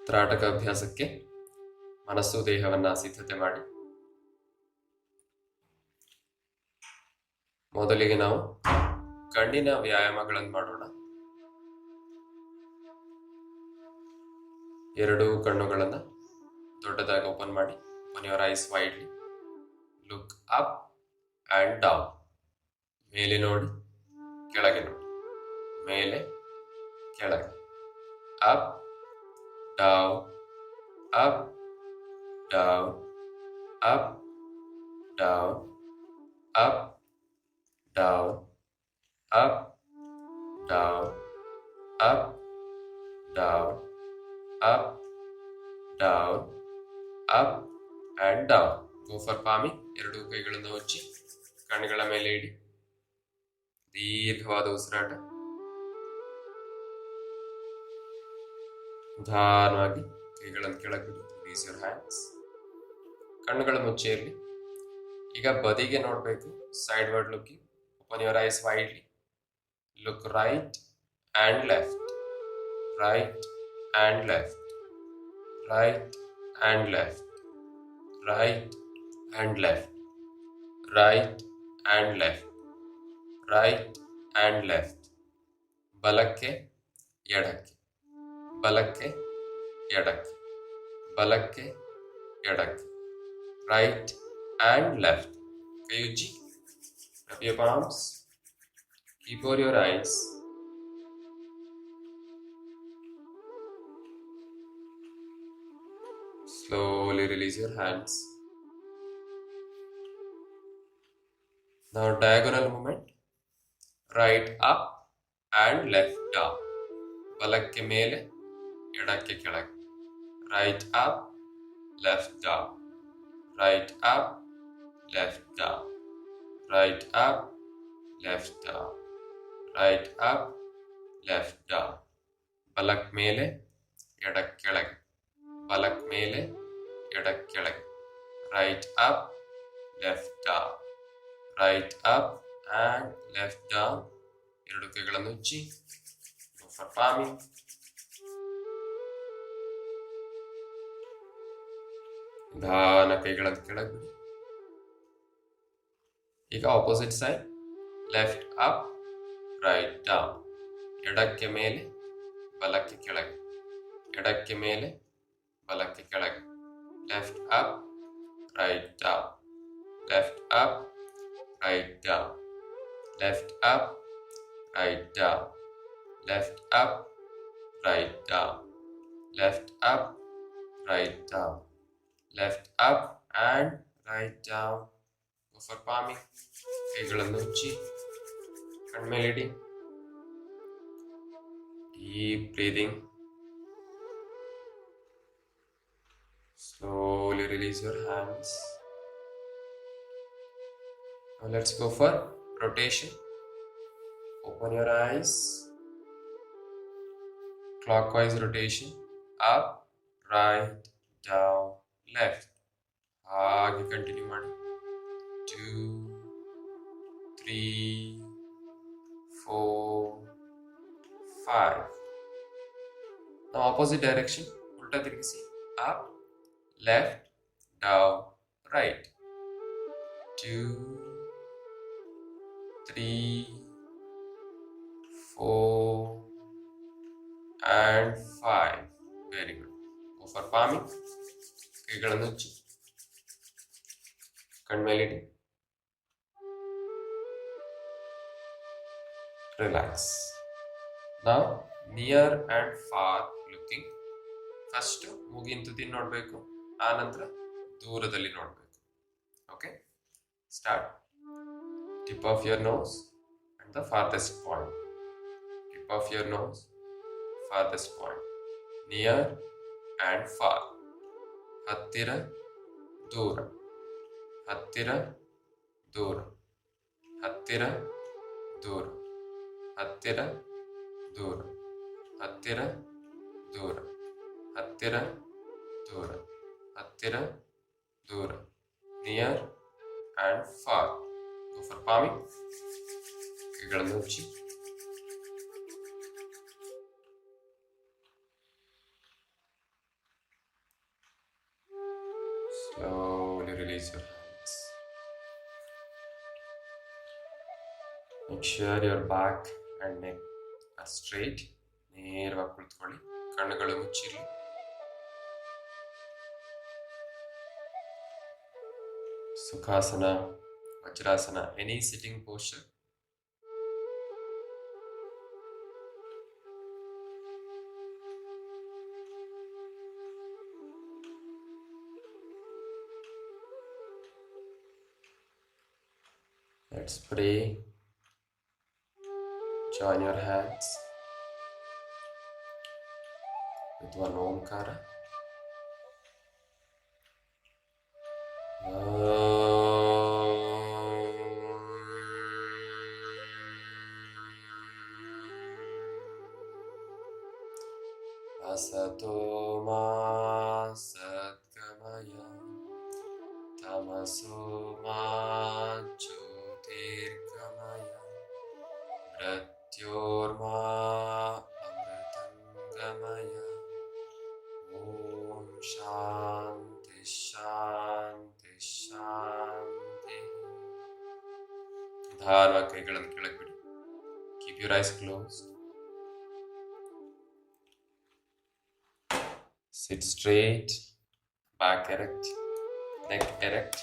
ತ್ರಾಟಕ ಅಭ್ಯಾಸಕ್ಕೆ ಮನಸ್ಸು ದೇಹವನ್ನ ಸಿದ್ಧತೆ ಮಾಡಿ. ಮೊದಲಿಗೆ ನಾವು ಕಣ್ಣಿನ ವ್ಯಾಯಾಮಗಳನ್ನು ಮಾಡೋಣ. ಎರಡೂ ಕಣ್ಣುಗಳನ್ನು ದೊಡ್ಡದಾಗಿ ಓಪನ್ ಮಾಡಿ. Open your eyes widely. Look up and down. ಮೇಲೆ ನೋಡಿ, ಕೆಳಗೆ ನೋಡಿ. ಮೇಲೆ, ಕೆಳಗೆ. Up, down, up, down, up, down, up, down, up, down, up, down, up, down, up and down. Go for palming. ಎರಡೂ ಕೈಗಳನ್ನು ಉಜ್ಜಿ ಕಣ್ಣುಗಳ ಮೇಲೆ ಇಡಿ. ದೀರ್ಘವಾದ ಉಸಿರಾಟ. ನಿಧಾನವಾಗಿ ಕೈಗಳನ್ನು ಕೆಳಗೆ ಬಿಡಿ. Release your hands. ಕಣ್ಣುಗಳು ಮುಚ್ಚಿ ಇರಲಿ. ಈಗ ಬದಿಗೆ ನೋಡಬೇಕು. Side word looking. Open your eyes widely. Look right and left. Right and left. Right and left. Right and left. Right and left. Right and left. ಬಲಕ್ಕೆ, ಎಡಕ್ಕೆ. ಬಲಕ್ಕೆ, ಎಡಕ್ಕೆ. ಬಲಕ್ಕೆ, ಎಡಕ್ಕೆ. Right and left. ಕೈ ಉಜ್ಜಿ. Rub your palms. Keep over your eyes. Slowly release your hands. Now diagonal movement. Right up and left down. ಬಲಕ್ಕೆ ಮೇಲೆ, ಎಡಕ್ಕೆ ಕೆಳಗೆ. Right up, left down. Right up, left down. Right up, left down. Right up, left down. ಬಲಕ್ಕೆ ಮೇಲೆ, ಎಡಕ್ಕೆ ಕೆಳಗೆ. ಬಲಕ್ ಮೇಲೆ, ಎಡಕ್ಕೆ ಕೆಳಗೆ. Right up, left down. Right up and left down. ಎರಡು ಕೈಗಳನ್ನು ಉಜ್ಜಿ. Go for palming. ನಿಧಾನ ಕೈಗಳನ್ನು ಕೆಳಗೆ ಬಿಡಿ. ಈಗ opposite side. Left up, right down. ಎಡಕ್ಕೆ ಮೇಲೆ, ಬಲಕ್ಕೆ ಕೆಳಗೆ. ಎಡಕ್ಕೆ ಮೇಲೆ, ಬಲಕ್ಕೆ ಕೆಳಗೆ. Left up, right down. Left up, right down. Left up, right down. Left up, right down. Left up, right down. Left up and right down. Go for palming. ಕೈಗಳನ್ನು ಉಜ್ಜಿ ಕಣ್ಮೇಲಿಡಿ. Deep breathing. Slowly release your hands. Now let's go for rotation. Open your eyes. Clockwise rotation. Up, right, down, left. ಹಾಗೆ continue ಮಾಡಿ. 2, 3, 4, 5. Now opposite direction. ಉಲ್ಟಾ ತಿರುಗಿಸಿ. Up, left, down, right. 2, 3, 4 and 5. Very good. Go for palming. ಕೈಗಳನ್ನು ಉಜ್ಜಿ ಕಣ್ಮೇಲಿಡಿ. Relax. Now near and far looking. First ಮೂಗಿನ ತುದಿ ನೋಡಬೇಕು, ಆ ನಂತರ ದೂರದಲ್ಲಿ ನೋಡಬೇಕು. Okay, start. Tip of your nose and the farthest point. Tip of your nose, farthest point. Near and far. ಹತ್ತಿರ, ದೂರ. ಹತ್ತಿರ, ದೂರ. ಹತ್ತಿರ, ದೂರ. ಹತ್ತಿರ, ದೂರ. ಹತ್ತಿರ, ದೂರ. ಹತ್ತಿರ, ದೂರ. ಹತ್ತಿರ, ದೂರ. Near and far. Go for palming. ಕೈಗಳನ್ನು ಉಜ್ಜಿ Slowly release your hands. Make sure your back and neck are straight. ನೇರವಾಗಿ ಕುಳಿತುಕೊಳ್ಳಿ. ಕಣ್ಣುಗಳು ಮುಚ್ಚಿರಲಿ. ಸುಖಾಸನ, vajrasana, any sitting posture. Let's pray. Join your hands with one Omkara. Asato ma satgamaya tamaso ma jyotirgamaya mrityorma amritangamaya. Om Shanti Shanti Shanti. ನಿಧಾನವಾಗಿ ಕೈಗಳನ್ನು ಕೆಳಗೆ ಬಿಡಿ. Keep your eyes closed. Sit straight, back erect, neck erect.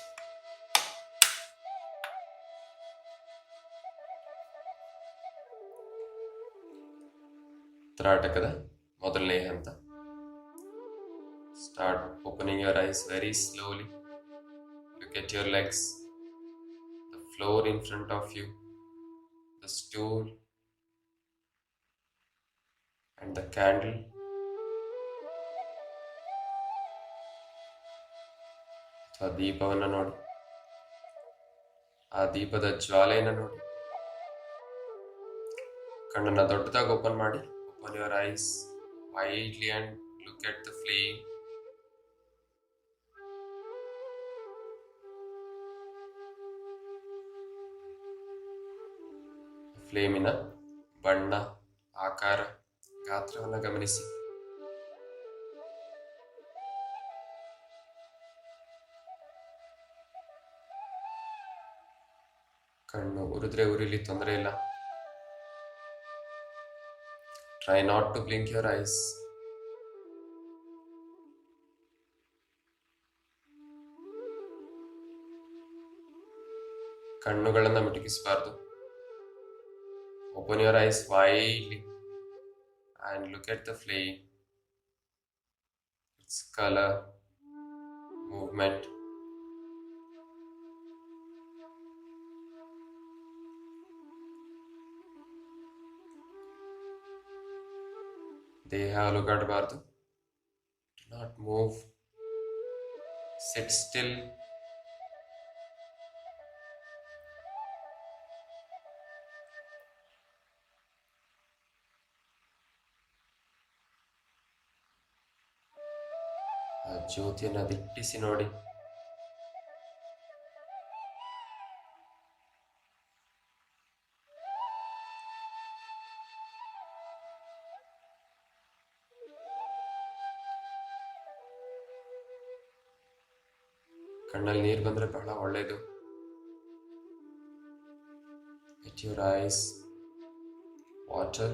ತ್ರಾಟಕದ ಮೊದಲನೇ ಹಂತ. Start opening your eyes very slowly. Look at your legs, the floor in front of you, the stool, and the candle. ಅಥವಾ ದೀಪವನ್ನು ನೋಡಿ. ಆ ದೀಪದ ಜ್ವಾಲೆಯನ್ನು ನೋಡಿ. ಕಣ್ಣನ್ನು ದೊಡ್ಡದಾಗಿ ಓಪನ್ ಮಾಡಿ. Open your eyes widely and look at the flame. ಫ್ಲೇಮಿನ ಬಣ್ಣ, ಆಕಾರ, ಗಾತ್ರವನ್ನು ಗಮನಿಸಿ. ಕಣ್ಣು ಉರಿದ್ರೆ ಉರಿಲಿ, ತೊಂದರೆ ಇಲ್ಲ. Try not to blink your eyes. ಕಣ್ಣುಗಳನ್ನು ಮಿಟುಕಿಸಬಾರದು. Open your eyes widely and look at the flame, its color, movement. ದೇಹ ಅಲುಗಾಡಬಾರದು. Do not move. Sit still. ಆ ಜ್ಯೋತಿಯನ್ನು ದಿಟ್ಟಿಸಿ ನೋಡಿ. ಕಣ್ಣಲ್ಲಿ ನೀರು ಬಂದರೆ ಬಹಳ ಒಳ್ಳೆಯದು. Let your eyes water.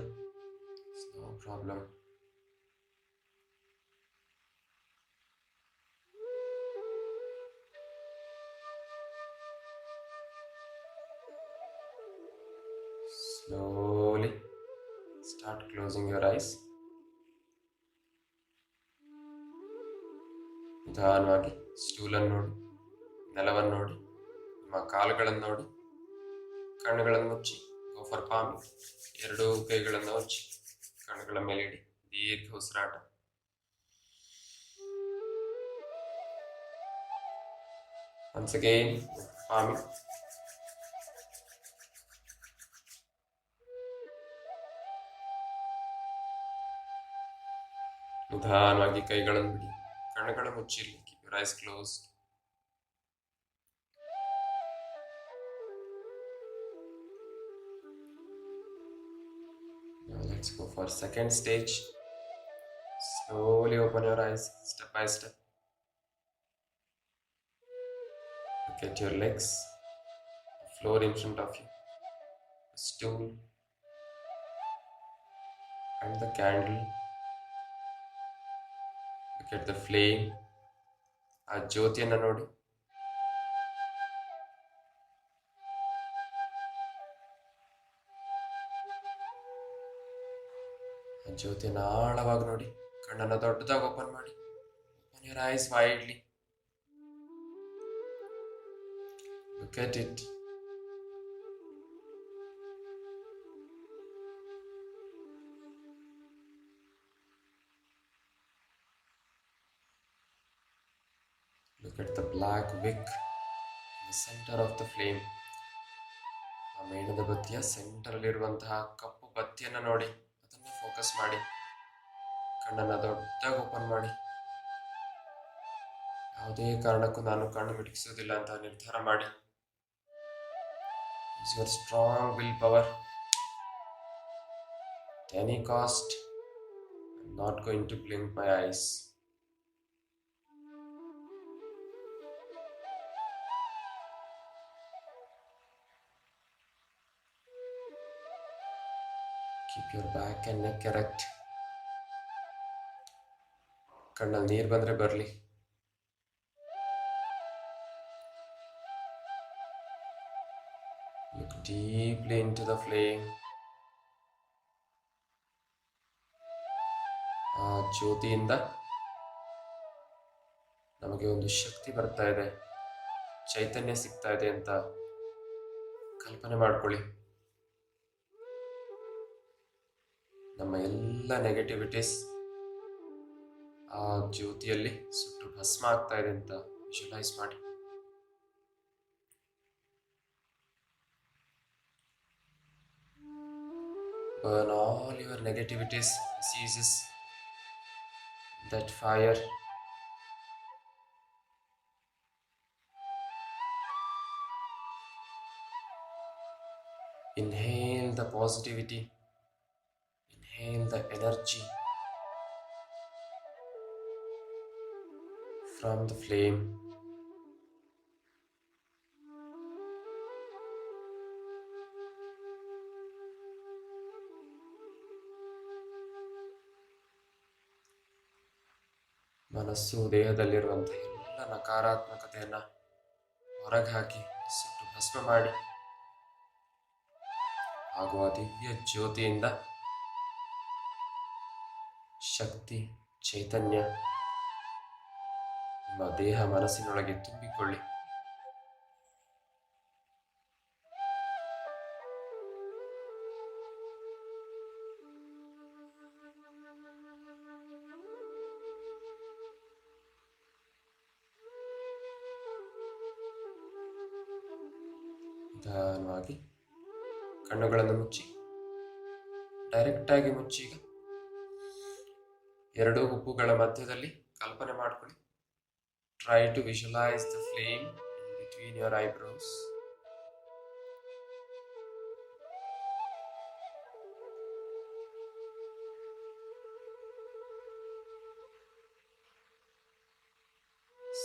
It's no problem. Slowly start closing your eyes. ನಿಧಾನವಾಗಿ ಸ್ಟೂಲನ್ನು ನೋಡಿ, ನೆಲವನ್ನು ನೋಡಿ, ನಿಮ್ಮ ಕಾಲುಗಳನ್ನು ನೋಡಿ, ಕಣ್ಣುಗಳನ್ನು ಮುಚ್ಚಿ. Go for palm. ಎರಡೂ ಕೈಗಳನ್ನು ಮುಚ್ಚಿ ಕಣ್ಣುಗಳ ಮೇಲೆ ಇಡಿ. ದೀರ್ಘ ಉಸಿರಾಟ. Once again, palm. ನಿಧಾನವಾಗಿ ಕೈಗಳನ್ನು ಬಿಡಿ. ಕಣ್ಣುಗಳು ಮುಚ್ಚಿರಲಿ. Keep your eyes closed. Now let's go for second stage. Slowly open your eyes step by step. Look at your legs, the floor in front of you, the stool, and the candle. Look at the flame. ಆ ಜ್ಯೋತಿಯನ್ನು ನೋಡಿ. ಆ ಜ್ಯೋತಿಯನ್ನು ಆಳವಾಗಿ ನೋಡಿ. ಕಣ್ಣನ್ನು ದೊಡ್ಡದಾಗಿ open ಮಾಡಿ. Open your eyes widely. Look at it. Look at the black wick in the center of the flame. ಆ ಮೇಣದ ಬತ್ತಿಯ ಸೆಂಟರಲ್ಲಿರುವಂತಹ ಕಪ್ಪು ಬತ್ತಿಯನ್ನು ನೋಡಿ. ಅದನ್ನು ಫೋಕಸ್ ಮಾಡಿ. ಕಣ್ಣನ್ನು ದೊಡ್ಡದಾಗಿ ಓಪನ್ ಮಾಡಿ. ಯಾವುದೇ ಕಾರಣಕ್ಕೂ ನಾನು ಕಣ್ಣು ಮಿಟುಕಿಸುವುದಿಲ್ಲ ಅಂತ ನಿರ್ಧಾರ ಮಾಡಿ. Use your strong willpower. At any cost, I'm not going to blink my eyes. Keep your back and neck erect. ಕಣ್ಣಲ್ಲಿ ನೀರು ಬಂದರೆ ಬರಲಿ. Look deeply into the flame. ಆ ಜ್ಯೋತಿಯಿಂದ ನಮಗೆ ಒಂದು ಶಕ್ತಿ ಬರ್ತಾ ಇದೆ, ಚೈತನ್ಯ ಸಿಗ್ತಾ ಇದೆ ಅಂತ ಕಲ್ಪನೆ ಮಾಡ್ಕೊಳ್ಳಿ. ನಮ್ಮ ಎಲ್ಲ ನೆಗೆಟಿವಿಟೀಸ್ ಆ ಜ್ಯೋತಿಯಲ್ಲಿ ಸುಟ್ಟು ಭಸ್ಮ ಆಗ್ತಾ ಇದೆ ಅಂತ ವಿಜುವಲೈಸ್ ಮಾಡಿ. Burn all your negativities, diseases, that fire. Inhale the positivity, inhale the energy from the flame. ಮನಸ್ಸು ದೇಹದಲ್ಲಿರುವಂತಹ ಎಲ್ಲ ನಕಾರಾತ್ಮಕತೆಯನ್ನು ಹೊರಗೆ ಹಾಕಿ ಸುಟ್ಟು ಭಸ್ಮ ಮಾಡಿ. ಹಾಗೂ ಆ ದಿವ್ಯ ಜ್ಯೋತಿಯಿಂದ ಶಕ್ತಿ, ಚೈತನ್ಯ ನಿಮ್ಮ ದೇಹ ಮನಸ್ಸಿನೊಳಗೆ ತುಂಬಿಕೊಳ್ಳಿ. ನಿಧಾನವಾಗಿ ಕಣ್ಣುಗಳನ್ನು ಮುಚ್ಚಿ, ಡೈರೆಕ್ಟಾಗಿ ಮುಚ್ಚಿ. ಈಗ ಎರಡು ಹುಬ್ಬುಗಳ ಮಧ್ಯದಲ್ಲಿ ಕಲ್ಪನೆ ಮಾಡ್ಕೊಳ್ಳಿ. Try to visualize the flame in between your eyebrows.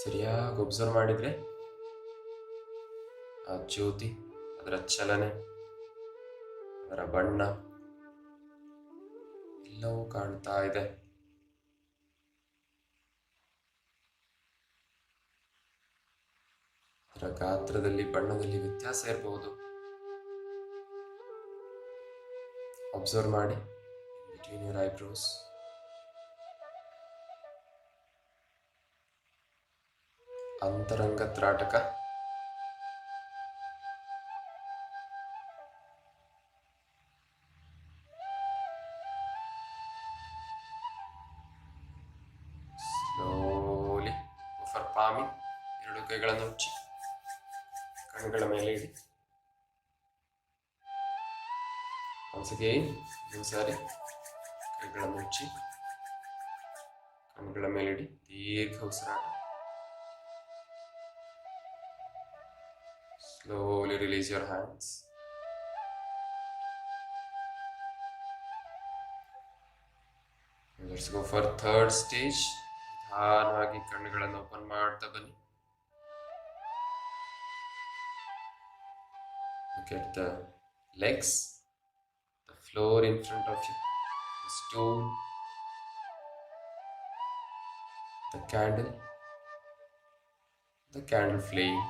ಸರಿಯಾಗಿ ಒಬ್ಸರ್ವ್ ಮಾಡಿದ್ರೆ ಆ ಜ್ಯೋತಿ, ಅದರ ಚಲನೆ, ಅದರ ಬಣ್ಣ ಎಲ್ಲವೂ ಕಾಣ್ತಾ ಇದೆ. ಅದರ ಗಾತ್ರದಲ್ಲಿ, ಬಣ್ಣದಲ್ಲಿ ವ್ಯತ್ಯಾಸ ಇರಬಹುದು. ಅಬ್ಸರ್ವ್ ಮಾಡಿ ಬಿಟ್ವೀನ್ ಯುವರ್ ಐಬ್ರೋಸ್. ಅಂತರಂಗ ತ್ರಾಟಕ. Slowly for ಪಾಮಿಂಗ್. ಎರಡು ಕೈಗಳನ್ನು ಮುಚ್ಚಿ ಕಣ್ಣುಗಳ ಮೇಲೆ ಇಡಿ. ಒನ್ಸ್ ಅಗೈನ್ ಇನ್ನೊಂದ್ಸಾರಿ ಕೈಗಳನ್ನು ಮುಚ್ಚಿ ಕಣ್ಣುಗಳ ಮೇಲೆ ಇಡಿ. ದೀರ್ಘ ಉಸಿರಾಟ. Slowly release your hands. Let's go for third stage. ನಿಧಾನವಾಗಿ ಕಣ್ಣುಗಳನ್ನು ಓಪನ್ ಮಾಡ್ತಾ ಬನ್ನಿ. Look at the legs, the floor in front of you, the stool, the candle flame.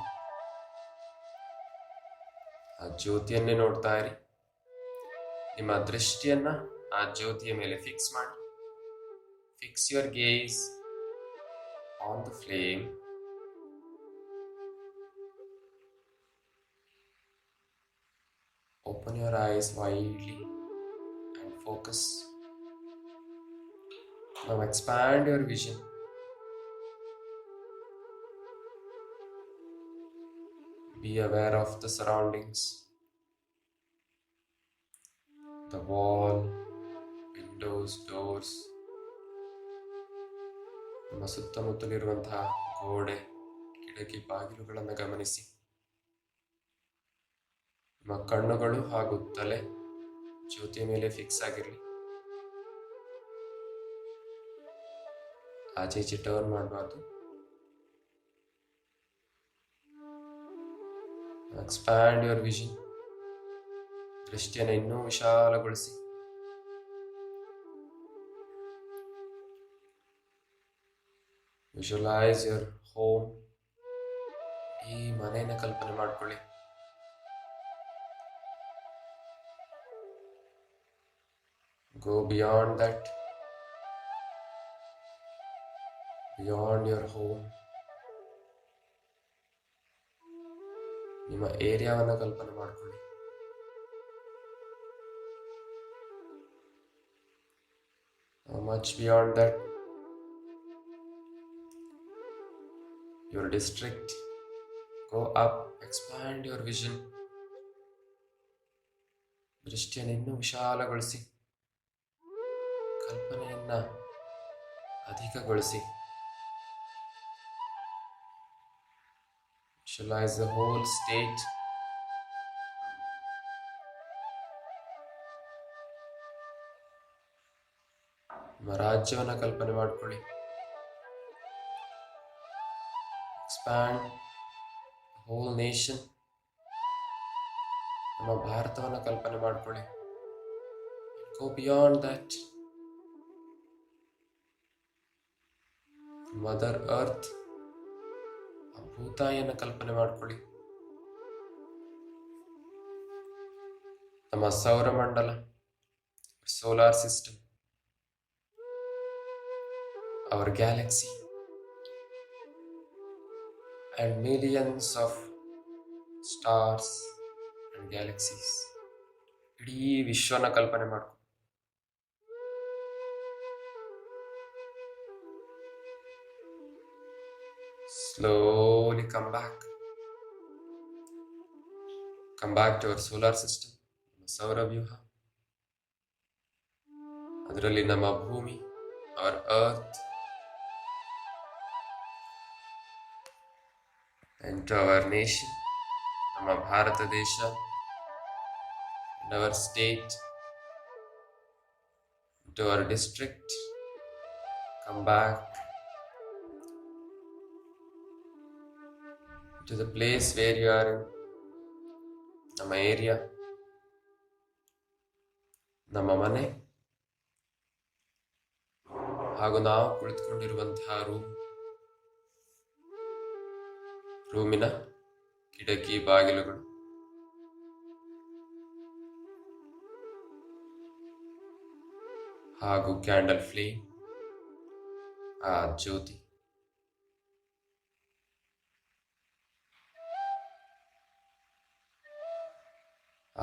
ಆ ಜ್ಯೋತಿಯನ್ನೇ ನೋಡ್ತಾ ಇರಿ. ನಿಮ್ಮ ದೃಷ್ಟಿಯನ್ನ ಆ ಜ್ಯೋತಿಯ ಮೇಲೆ ಫಿಕ್ಸ್ ಮಾಡಿ. Fix your gaze on the flame. Open your eyes widely and focus. Now expand your vision. Be aware of the surroundings, the wall, windows, doors. ನಿಮ್ಮ ಸುತ್ತಮುತ್ತಲಿರುವಂತಹ ಗೋಡೆ, ಕಿಟಕಿ, ಬಾಗಿಲುಗಳನ್ನು ಗಮನಿಸಿ. ನಿಮ್ಮ ಕಣ್ಣುಗಳು ಹಾಗೂ ತಲೆ ಜ್ಯೋತಿಯ ಮೇಲೆ ಫಿಕ್ಸ್ ಆಗಿರಲಿ. ಆಚೆ ಈಚೆ ಟರ್ನ್ ಮಾಡಬಾರ್ದು. Expand your vision. ದೃಷ್ಟಿಯನ್ನು ಇನ್ನೂ ವಿಶಾಲಗೊಳಿಸಿ. Visualise your home. ಈ ಮನೆಯನ್ನು ಕಲ್ಪನೆ ಮಾಡಿಕೊಳ್ಳಿ. Go beyond that, beyond your home. ನಿಮ್ಮ ಏರಿಯಾವನ್ನು ಕಲ್ಪನೆ ಮಾಡಿಕೊಳ್ಳಿ. Much beyond that, your district. Go up, expand your vision. ದೃಷ್ಟಿಯನ್ನು ಇನ್ನೂ ವಿಶಾಲಗೊಳಿಸಿ. ಕಲ್ಪನೆಯನ್ನ ಅಧಿಕಗೊಳಿಸಿ. Visualize the whole state. ನಿಮ್ಮ ರಾಜ್ಯವನ್ನು ಕಲ್ಪನೆ ಮಾಡಿಕೊಳ್ಳಿ. Expand the whole nation. ನಮ್ಮ ಭಾರತವನ್ನು ಕಲ್ಪನೆ ಮಾಡಿಕೊಳ್ಳಿ. Go beyond that. Mother earth, ಆ ಭೂತಾಯಿಯನ್ನು ಕಲ್ಪನೆ ಮಾಡಿಕೊಳ್ಳಿ. ನಮ್ಮ ಸೌರಮಂಡಲ, solar system, our galaxy and millions of stars and galaxies. ಇಡೀ ವಿಶ್ವನ ಕಲ್ಪನೆ ಮಾಡ್ಕೊ. Slowly come back to our solar system, ಸೌರವ್ಯೂಹ. ಅದರಲ್ಲಿ ನಮ್ಮ ಭೂಮಿ, our earth, and to our nation, ನಮ್ಮ ಭಾರತ ದೇಶ, and our state, to our district. Come back to the place where you are in. ನಮ್ಮ area, ನಮ್ಮ ಮನೆ, ಹಾಗೂ ನಾವು ಕುಳಿತುಕೊಂಡಿರುವಂತಹ ರೂಮಿನ ಕಿಟಕಿ, ಬಾಗಿಲುಗಳು, ಹಾಗೂ ಕ್ಯಾಂಡಲ್ ಫ್ಲೇಮ್, ಆ ಜ್ಯೋತಿ.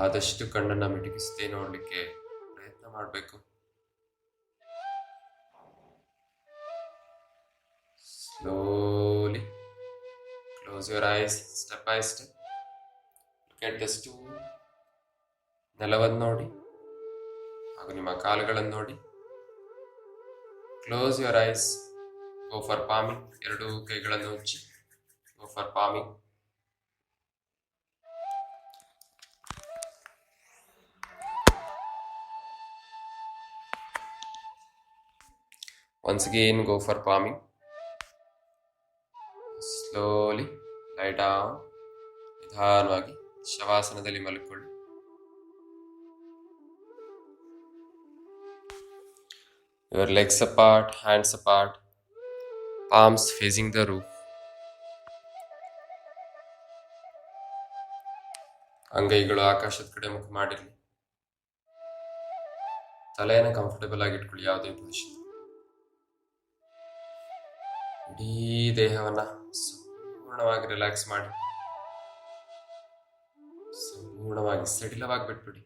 ಆದಷ್ಟು ಕಣ್ಣನ್ನು ಮಿಟುಕಿಸದೆ ನೋಡಲಿಕ್ಕೆ ಪ್ರಯತ್ನ ಮಾಡಬೇಕು. Slowly close your eyes step by step. Look at the stool. ನೆಲವನ್ನು ನೋಡಿ ಹಾಗೂ ನಿಮ್ಮ ಕಾಲುಗಳನ್ನು ನೋಡಿ. Close your eyes. Go for palming. ಎರಡು ಕೈಗಳನ್ನು ಉಜ್ಜಿ. Go for palming. Once again, go for palming. Slowly lie down. ನಿಧಾನವಾಗಿ ಶವಾಸನದಲ್ಲಿ ಮಲ್ಕೊಳ್ಳಿ. Your legs apart, hands apart, palms facing the roof. ಅಂಗೈಗಳು ಆಕಾಶದ ಕಡೆ ಮುಖ ಮಾಡಿರಲಿ. ತಲೆಯನ್ನು ಕಂಫರ್ಟಬಲ್ ಆಗಿ ಇಟ್ಕೊಳ್ಳಿ ಯಾವುದೇ ಪೊಸಿಷನ್. ಇಡೀ ದೇಹವನ್ನ ಸಂಪೂರ್ಣವಾಗಿ ರಿಲ್ಯಾಕ್ಸ್ ಮಾಡಿ, ಸಂಪೂರ್ಣವಾಗಿ ಸಡಿಲವಾಗಿ ಬಿಟ್ಬಿಡಿ.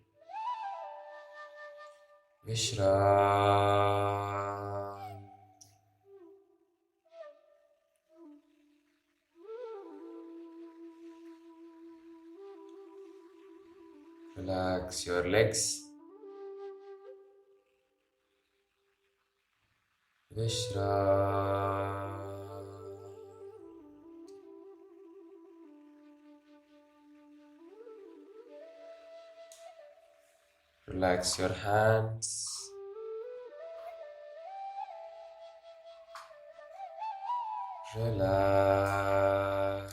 ವಿಶ್ರಾಂತಿ. Relax your legs. Relax your hands. Relax.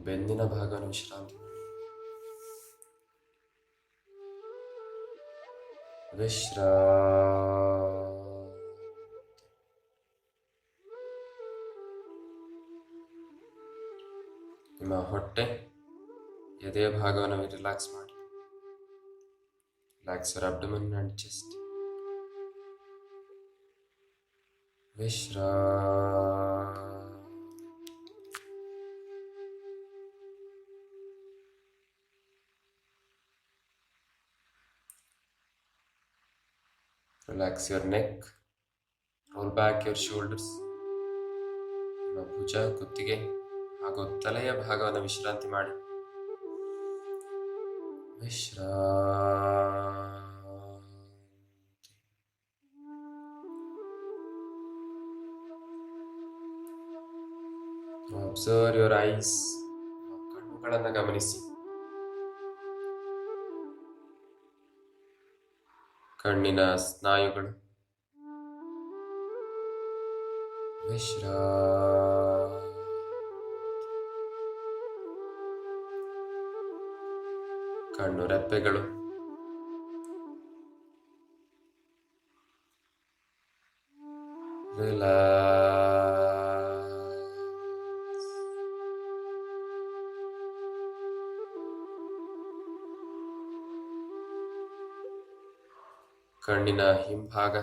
ಬೆನ್ನಿನ ಭಾಗವನ್ನು ವಿಶ್ರಾಂತಿ ಮಾಡಿ. ನಿಮ್ಮ ಹೊಟ್ಟೆ ಎದೆಯ ಭಾಗವನ್ನು ರಿಲ್ಯಾಕ್ಸ್ ಮಾಡಿ. Relax your abdomen and chest. Relax your neck. Roll back your shoulders. ನಿಮ್ಮ ಭುಜ, ಕುತ್ತಿಗೆ ಹಾಗೂ ತಲೆಯ ಭಾಗವನ್ನು ವಿಶ್ರಾಂತಿ ಮಾಡಿ. ವಿಶ್ರಾಂತಿ. Observe your eyes. ಕಣ್ಣುಗಳನ್ನು ಗಮನಿಸಿ. ಕಣ್ಣಿನ ಸ್ನಾಯುಗಳು. ಕಣ್ಣು ರೆಪ್ಪೆಗಳು. ಕಣ್ಣಿನ ಹಿಂಭಾಗ.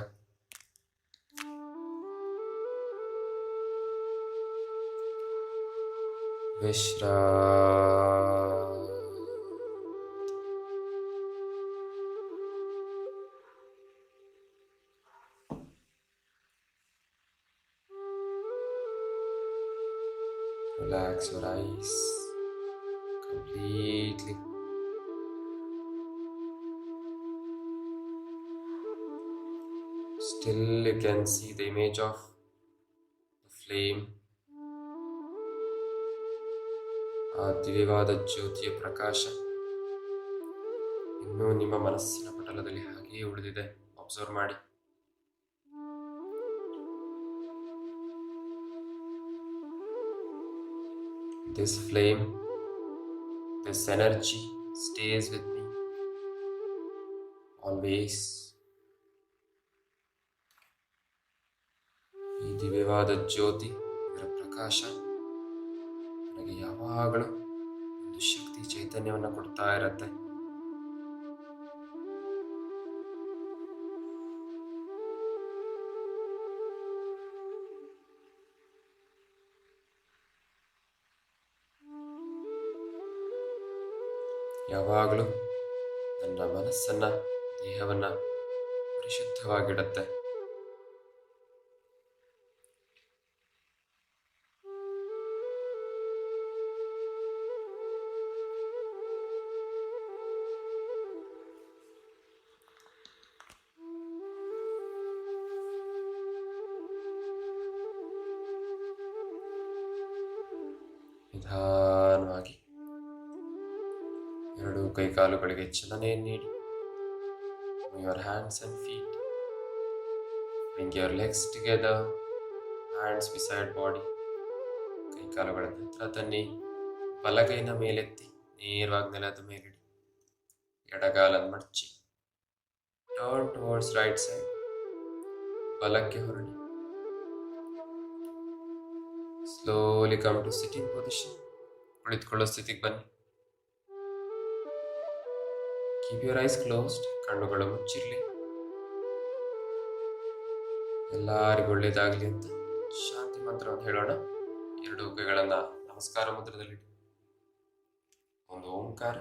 Relax your eyes completely. Still you can see the image of the flame. ಆ ದಿವ್ಯವಾದ ಜ್ಯೋತಿಯ ಪ್ರಕಾಶ ಇನ್ನೂ ನಿಮ್ಮ ಮನಸ್ಸಿನ ಪಟಲದಲ್ಲಿ ಹಾಗೆಯೇ ಉಳಿದಿದೆ. ಅಬ್ಸರ್ವ್ ಮಾಡಿ. This flame, this energy stays with me always. ಈ ದಿವ್ಯವಾದ ಜ್ಯೋತಿ, ಇದರ ಪ್ರಕಾಶ ನನಗೆ ಯಾವಾಗಲೂ ಒಂದು ಶಕ್ತಿ, ಚೈತನ್ಯವನ್ನು ಕೊಡ್ತಾ ಇರುತ್ತೆ. ಯಾವಾಗಲೂ ನನ್ನ ಮನಸ್ಸನ್ನ, ದೇಹವನ್ನ ಪರಿಶುದ್ಧವಾಗಿಡುತ್ತೆ. ನಿಧಾನವಾಗಿ ಎರಡು ಕೈಕಾಲುಗಳಿಗೆ ಚಲನೆ ನೀಡಿ. Move your hands and feet Bring your legs together, hands beside body. ಕೈ ಕಾಲುಗಳನ್ನು ಹತ್ರ ತನ್ನಿ. ಬಲಗೈನ ಮೇಲೆತ್ತಿ ನೇರವಾಗಿ ನೆಲದ ಮೇಲಿಡಿ. ಎಡಗಾಲನ್ನು ಮಡಚಿ. Turn towards right side. ಬಲಕ್ಕೆ ಹೊರಡಿ. Slowly come to sitting position. ಕುಳಿತುಕೊಳ್ಳೋ ಸ್ಥಿತಿಗೆ ಬನ್ನಿ. Keep your eyes closed. ಕಣ್ಣುಗಳು ಮುಚ್ಚಿರಲಿ. ಎಲ್ಲರಿಗೂ ಒಳ್ಳೇದಾಗಲಿ ಅಂತ ಶಾಂತಿ ಮಂತ್ರವನ್ನು ಹೇಳೋಣ. ಎರಡು ಕೈಗಳನ್ನ ನಮಸ್ಕಾರ ಮುದ್ರದಲ್ಲಿ ಒಂದು ಓಂಕಾರ.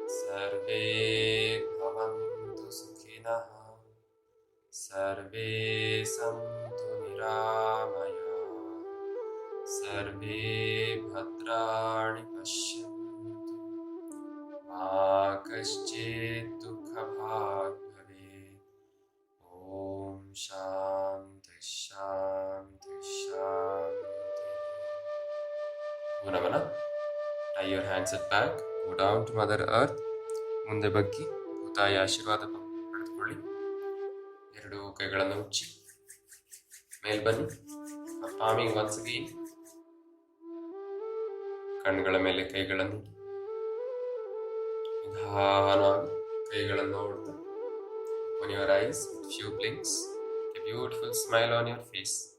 ಸರ್ವೇ ಭವಂತು ಸುಖಿನಃ, ಸರ್ವೇ ಸಂತು ನಿರಾಮಯ, ಸರ್ವೇ ಭದ್ರಾಣಿ ಪಶ್ಯಂತು, ಮಾ ಕಶ್ಚಿತ್ ದುಃಖಭಾಗ್ ಭವೇತ್. ಓಂ ಶಾಂತಿ ಶಾಂತಿ ಶಾಂತಿ. ನಮನ. Tie your hands at back. Go down to Mother Earth. ಮುಂದೆ ಬಗ್ಗಿ ಭೂತಾಯಿ ಆಶೀರ್ವಾದ ಪಡೆದುಕೊಳ್ಳಿ. ಎರಡು ಕೈಗಳನ್ನು ಉಚ್ಚಿ ಮೇಲ್ ಬನ್ನಿ. palming once again. ಕಣ್ಣುಗಳ ಮೇಲೆ ಕೈಗಳನ್ನು ನಿಧಾನವಾಗಿ ಕೈಗಳನ್ನು ನೋಡ್ತಾ. Open your eyes with few blinks. A beautiful smile on your face.